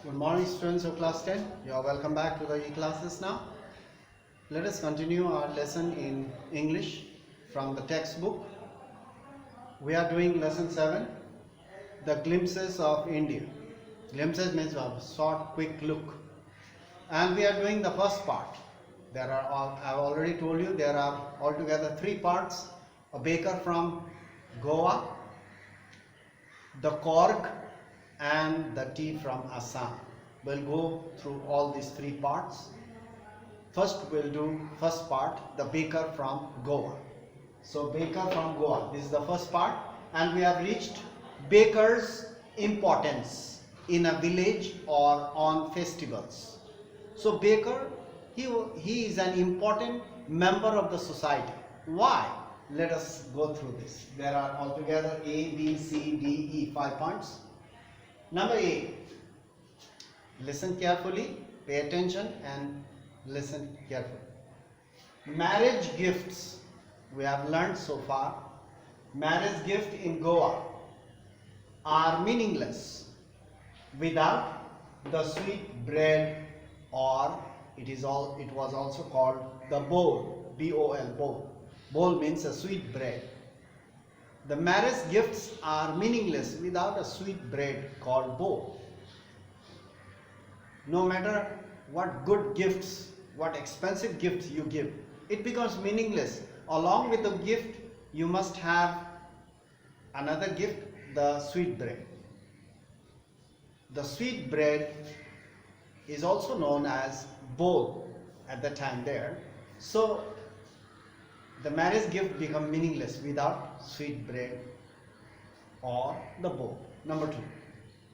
Good morning, students of class 10. You are welcome back to the e-classes now. Let us continue our lesson in English from the textbook. We are doing lesson 7, the glimpses of India. Glimpses means a short, quick look. And we are doing the first part. I have already told you there are altogether 3 parts. A baker from Goa, the cork, and the tea from Assam. We'll go through all these 3 parts. First we'll do first part, the baker from Goa. So baker from Goa, this is the first part, and we have reached baker's importance in a village or on festivals. So baker, he is an important member of the society. Why? Let us go through this. There are altogether A, B, C, D, E, 5 points. Number A, listen carefully, pay attention and listen carefully. Marriage gifts, we have learned so far, marriage gift in Goa are meaningless without the sweet bread, or it was also called the bowl, B-O-L, bowl. Bowl means a sweet bread. The marriage gifts are meaningless without a sweet bread called bowl. No matter what good gifts, what expensive gifts you give, it becomes meaningless. Along with the gift, you must have another gift, the sweet bread. The sweet bread is also known as bowl at the time there. So the marriage gift becomes meaningless without sweet bread or the bowl. Number 2,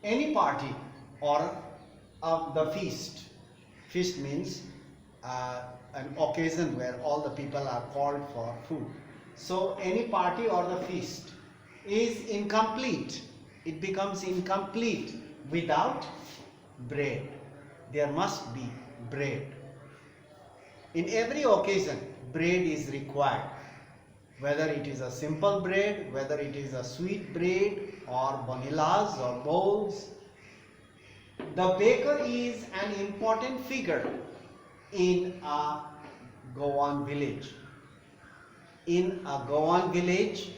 any party or the feast. Feast means an occasion where all the people are called for food. So any party or the feast is incomplete. It becomes incomplete without bread. There must be bread. In every occasion, bread is required, whether it is a simple bread, whether it is a sweet bread or vanillas or bowls. The baker is an important figure in a Goan village. In a Goan village,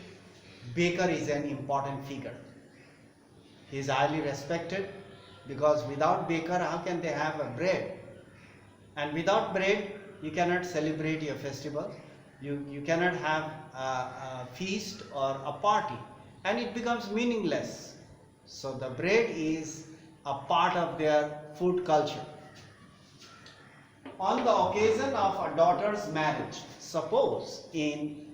baker is an important figure. He is highly respected because without baker, how can they have a bread? And without bread, you cannot celebrate your festival, you cannot have a feast or a party, and it becomes meaningless. So the bread is a part of their food culture. On the occasion of a daughter's marriage, suppose in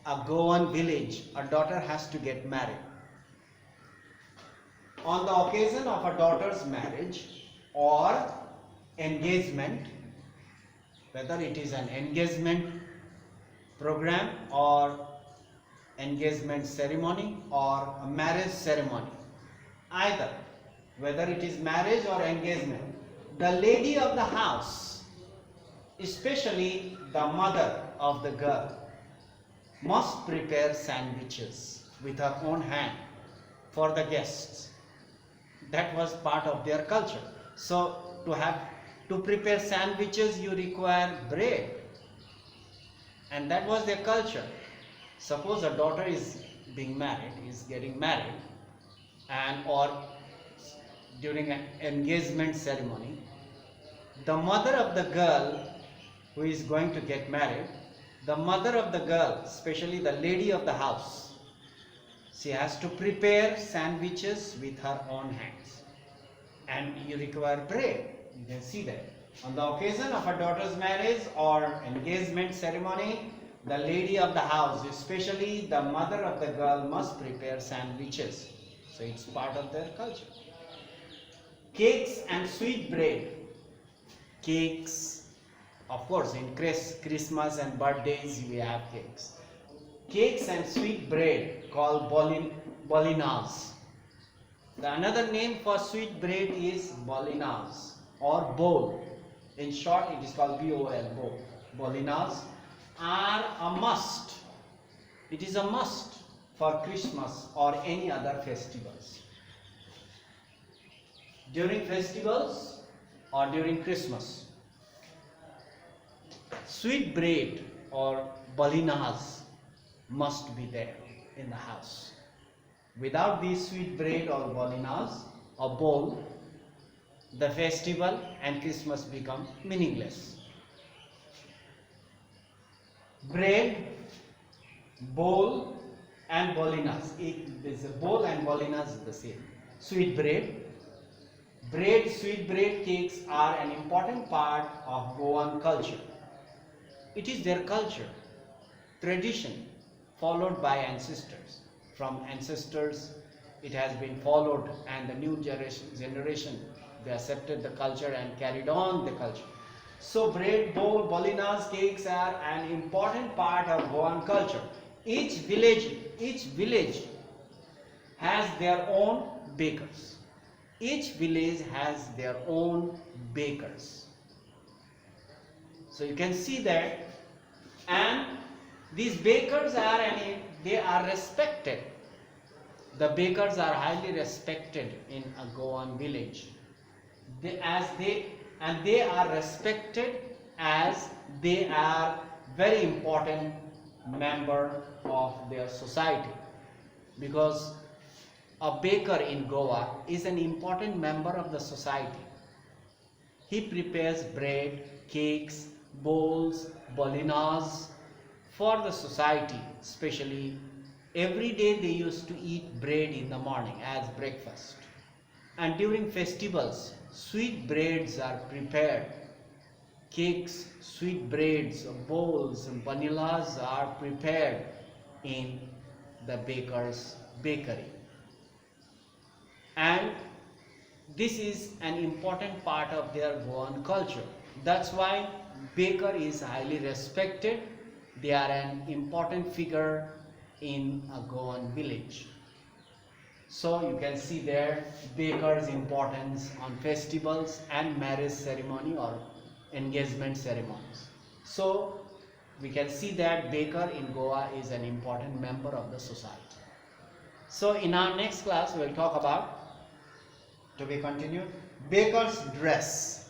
a Goan village, a daughter has to get married. On the occasion of a daughter's marriage or engagement, whether it is an engagement program or engagement ceremony or a marriage ceremony, either whether it is marriage or engagement, the lady of the house, especially the mother of the girl, must prepare sandwiches with her own hand for the guests. That was part of their culture. So to prepare sandwiches, you require bread, and that was their culture. Suppose a daughter is getting married, and or during an engagement ceremony, the mother of the girl who is going to get married, the mother of the girl, especially the lady of the house, she has to prepare sandwiches with her own hands, and you require bread. You can see that. On the occasion of a daughter's marriage or engagement ceremony, the lady of the house, especially the mother of the girl, must prepare sandwiches. So it's part of their culture. Cakes and sweet bread. Cakes, of course, in Christmas and birthdays we have cakes. Cakes and sweet bread called bolinas. The another name for sweet bread is bolinas or bowl. In short, it is called B-O-L, bowl. Bolinas are a must. It is a must for Christmas or any other festivals. during festivals or during Christmas, sweet bread or balinas must be there in the house. Without these sweet bread or balinas or bowl, the festival and Christmas become meaningless. Bread, bowl and bolinas. There's a bowl and bolinas is the same. Sweet bread. Bread, sweet bread cakes are an important part of Goan culture. It is their culture, tradition, followed by ancestors. From ancestors, it has been followed, and the new generation they accepted the culture and carried on the culture. So bread, bowl, bolinas, cakes are an important part of Goan culture. Each village has their own bakers. Each village has their own bakers. So you can see that, and these bakers they are respected. The bakers are highly respected in a Goan village. They are respected as they are very important member of their society, because a baker in Goa is an important member of the society. He prepares bread, cakes, bowls, bolinas for the society. Especially every day they used to eat bread in the morning as breakfast, and during festivals sweet breads are prepared. Cakes, sweet breads, bowls and banilas are prepared in the baker's bakery. And this is an important part of their Goan culture. That's why baker is highly respected. They are an important figure in a Goan village. So you can see there baker's importance on festivals and marriage ceremony or engagement ceremonies. So we can see that baker in Goa is an important member of the society. So in our next class we will talk about, to be continued, baker's dress.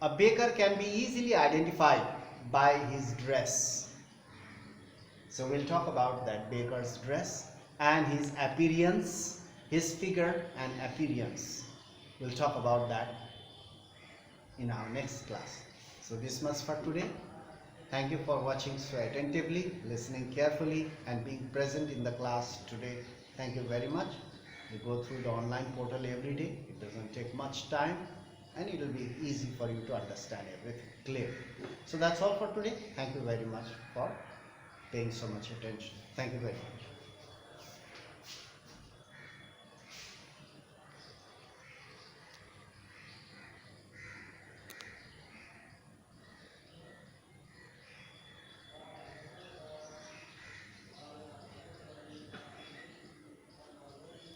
A baker can be easily identified by his dress. So we'll talk about that baker's dress and his appearance, his figure and appearance. We'll talk about that in our next class. So this much for today. Thank you for watching so attentively, listening carefully and being present in the class today. Thank you very much. You go through the online portal every day. It doesn't take much time and it will be easy for you to understand everything clearly. So that's all for today. Thank you very much for paying so much attention. Thank you very much.